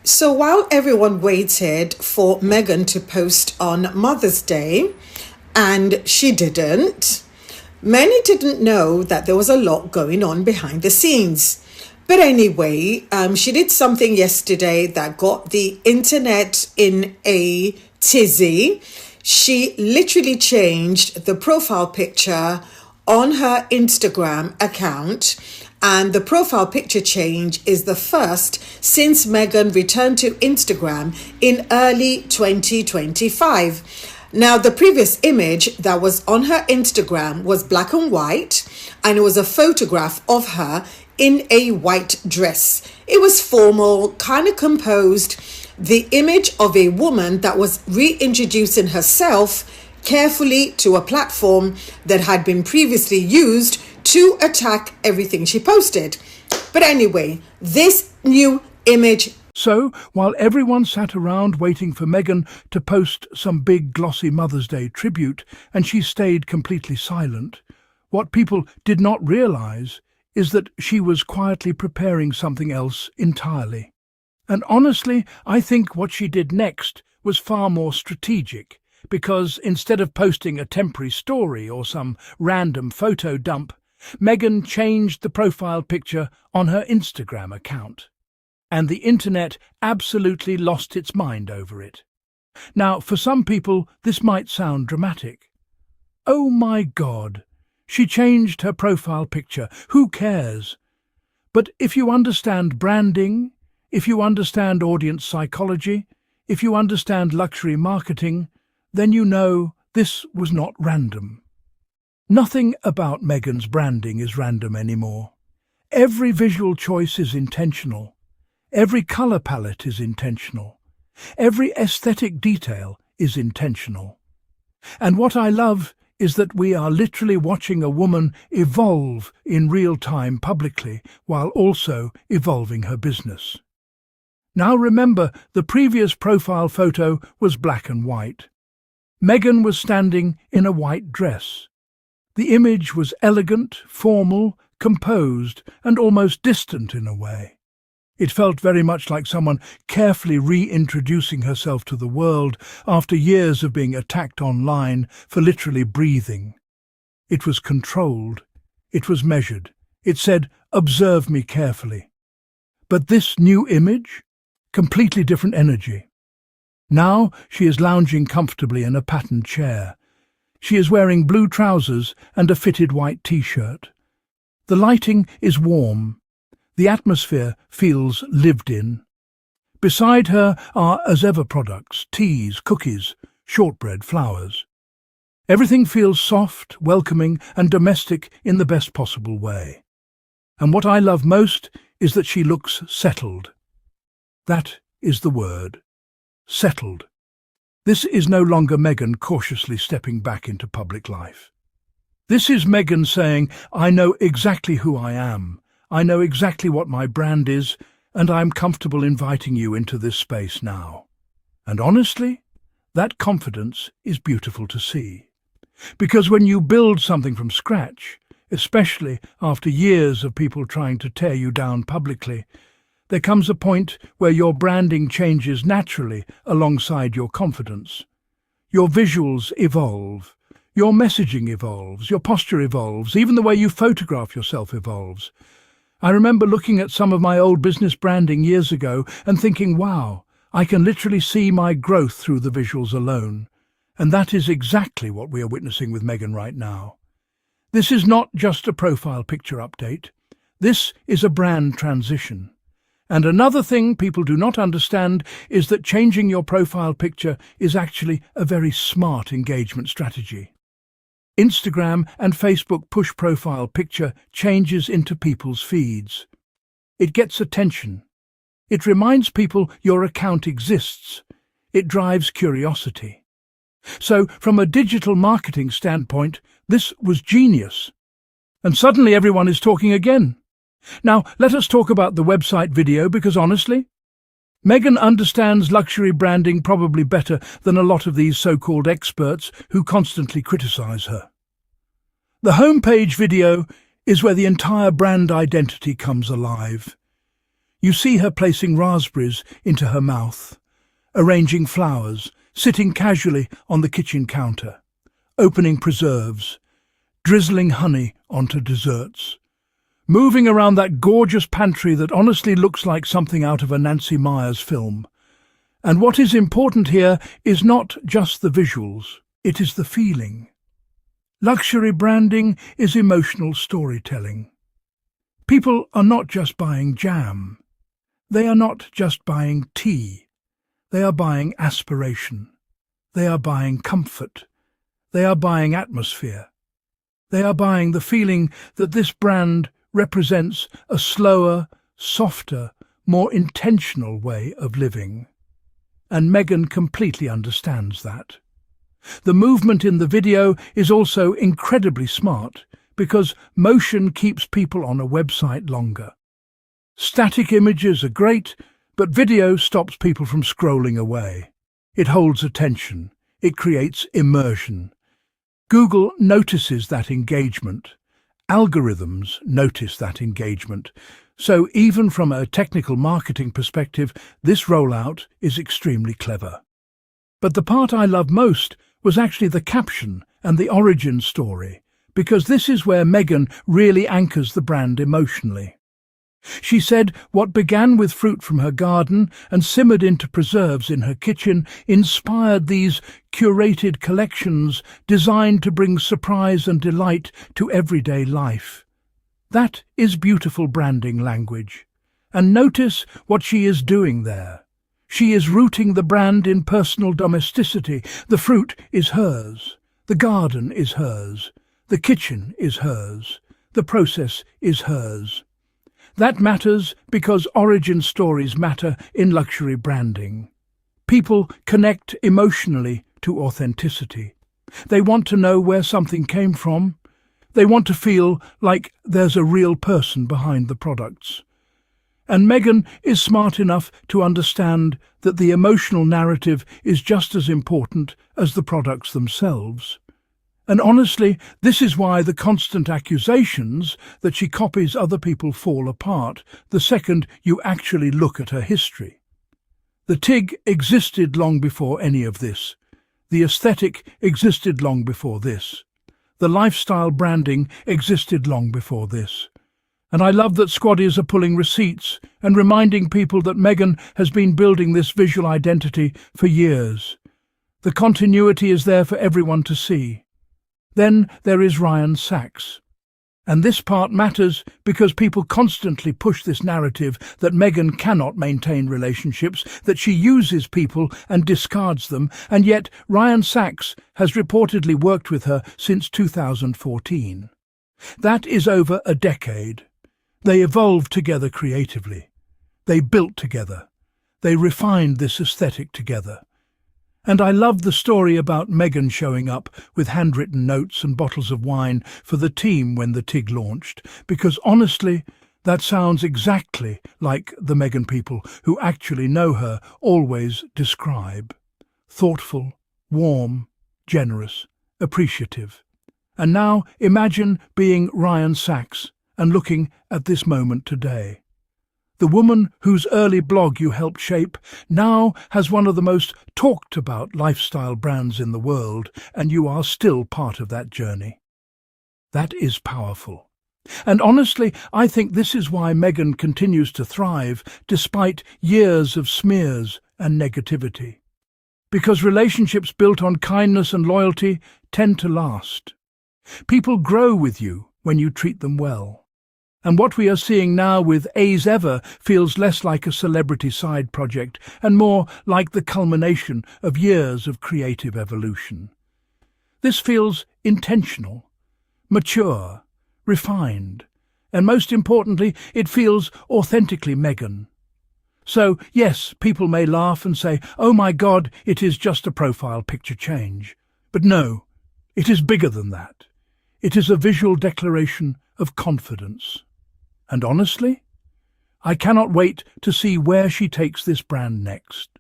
So while everyone waited for Meghan to post on Mother's Day, and she didn't, many didn't know that there was a lot going on behind the scenes. But anyway, she did something yesterday that got the internet in a tizzy. She literally changed the profile picture on her Instagram account, and the profile picture change is the first since Meghan returned to Instagram in early 2025. Now, the previous image that was on her Instagram was black and white, and it was a photograph of her in a white dress. It was formal, kind of composed, the image of a woman that was reintroducing herself carefully to a platform that had been previously used to attack everything she posted. But anyway, this new image. So, while everyone sat around waiting for Meghan to post some big glossy Mother's Day tribute and she stayed completely silent, what people did not realise is that she was quietly preparing something else entirely. And honestly, I think what she did next was far more strategic, because instead of posting a temporary story or some random photo dump, Meghan changed the profile picture on her Instagram account. And the internet absolutely lost its mind over it. Now, for some people, this might sound dramatic. Oh my God, she changed her profile picture. Who cares? But if you understand branding, if you understand audience psychology, if you understand luxury marketing, then you know this was not random. Nothing about Meghan's branding is random anymore. Every visual choice is intentional. Every colour palette is intentional. Every aesthetic detail is intentional. And what I love is that we are literally watching a woman evolve in real time publicly while also evolving her business. Now remember, the previous profile photo was black and white. Meghan was standing in a white dress. The image was elegant, formal, composed, and almost distant in a way. It felt very much like someone carefully reintroducing herself to the world after years of being attacked online for literally breathing. It was controlled. It was measured. It said, "Observe me carefully." But this new image? Completely different energy. Now she is lounging comfortably in a patterned chair. She is wearing blue trousers and a fitted white t-shirt. The lighting is warm. The atmosphere feels lived in. Beside her are as ever products, teas, cookies, shortbread, flowers. Everything feels soft, welcoming, and domestic in the best possible way. And what I love most is that she looks settled. That is the word. Settled. This is no longer Meghan cautiously stepping back into public life. This is Meghan saying, "I know exactly who I am. I know exactly what my brand is, and I'm comfortable inviting you into this space now." And honestly, that confidence is beautiful to see. Because when you build something from scratch, especially after years of people trying to tear you down publicly, there comes a point where your branding changes naturally alongside your confidence. Your visuals evolve, your messaging evolves, your posture evolves, even the way you photograph yourself evolves. I remember looking at some of my old business branding years ago and thinking, wow, I can literally see my growth through the visuals alone. And that is exactly what we are witnessing with Meghan right now. This is not just a profile picture update. This is a brand transition. And another thing people do not understand is that changing your profile picture is actually a very smart engagement strategy. Instagram and Facebook push profile picture changes into people's feeds. It gets attention. It reminds people your account exists. It drives curiosity. So, from a digital marketing standpoint, this was genius. And suddenly everyone is talking again. Now, let us talk about the website video because honestly, Meghan understands luxury branding probably better than a lot of these so-called experts who constantly criticize her. The homepage video is where the entire brand identity comes alive. You see her placing raspberries into her mouth, arranging flowers, sitting casually on the kitchen counter, opening preserves, drizzling honey onto desserts, moving around that gorgeous pantry that honestly looks like something out of a Nancy Meyers film. And what is important here is not just the visuals, it is the feeling. Luxury branding is emotional storytelling. People are not just buying jam. They are not just buying tea. They are buying aspiration. They are buying comfort. They are buying atmosphere. They are buying the feeling that this brand represents a slower, softer, more intentional way of living. And Meghan completely understands that. The movement in the video is also incredibly smart because motion keeps people on a website longer. Static images are great, but video stops people from scrolling away. It holds attention. It creates immersion. Google notices that engagement. Algorithms notice that engagement. So even from a technical marketing perspective, this rollout is extremely clever. But the part I love most was actually the caption and the origin story, because this is where Meghan really anchors the brand emotionally. She said what began with fruit from her garden and simmered into preserves in her kitchen inspired these curated collections designed to bring surprise and delight to everyday life. That is beautiful branding language. And notice what she is doing there. She is rooting the brand in personal domesticity. The fruit is hers. The garden is hers. The kitchen is hers. The process is hers. That matters because origin stories matter in luxury branding. People connect emotionally to authenticity. They want to know where something came from. They want to feel like there's a real person behind the products. And Meghan is smart enough to understand that the emotional narrative is just as important as the products themselves. And honestly, this is why the constant accusations that she copies other people fall apart the second you actually look at her history. The TIG existed long before any of this. The aesthetic existed long before this. The lifestyle branding existed long before this. And I love that squaddies are pulling receipts and reminding people that Meghan has been building this visual identity for years. The continuity is there for everyone to see. Then there is Ryan Sachs. And this part matters because people constantly push this narrative that Meghan cannot maintain relationships, that she uses people and discards them, and yet Ryan Sachs has reportedly worked with her since 2014. That is over a decade. They evolved together creatively. They built together. They refined this aesthetic together. And I love the story about Meghan showing up with handwritten notes and bottles of wine for the team when the TIG launched, because honestly, that sounds exactly like the Meghan people who actually know her always describe. Thoughtful, warm, generous, appreciative. And now imagine being Ryan Sachs and looking at this moment today. The woman whose early blog you helped shape now has one of the most talked about lifestyle brands in the world, and you are still part of that journey. That is powerful. And honestly, I think this is why Meghan continues to thrive despite years of smears and negativity. Because relationships built on kindness and loyalty tend to last. People grow with you when you treat them well. And what we are seeing now with As Ever feels less like a celebrity side project and more like the culmination of years of creative evolution. This feels intentional, mature, refined, and most importantly, it feels authentically Meghan. So, yes, people may laugh and say, "Oh my God, it is just a profile picture change." But no, it is bigger than that. It is a visual declaration of confidence. And honestly, I cannot wait to see where she takes this brand next.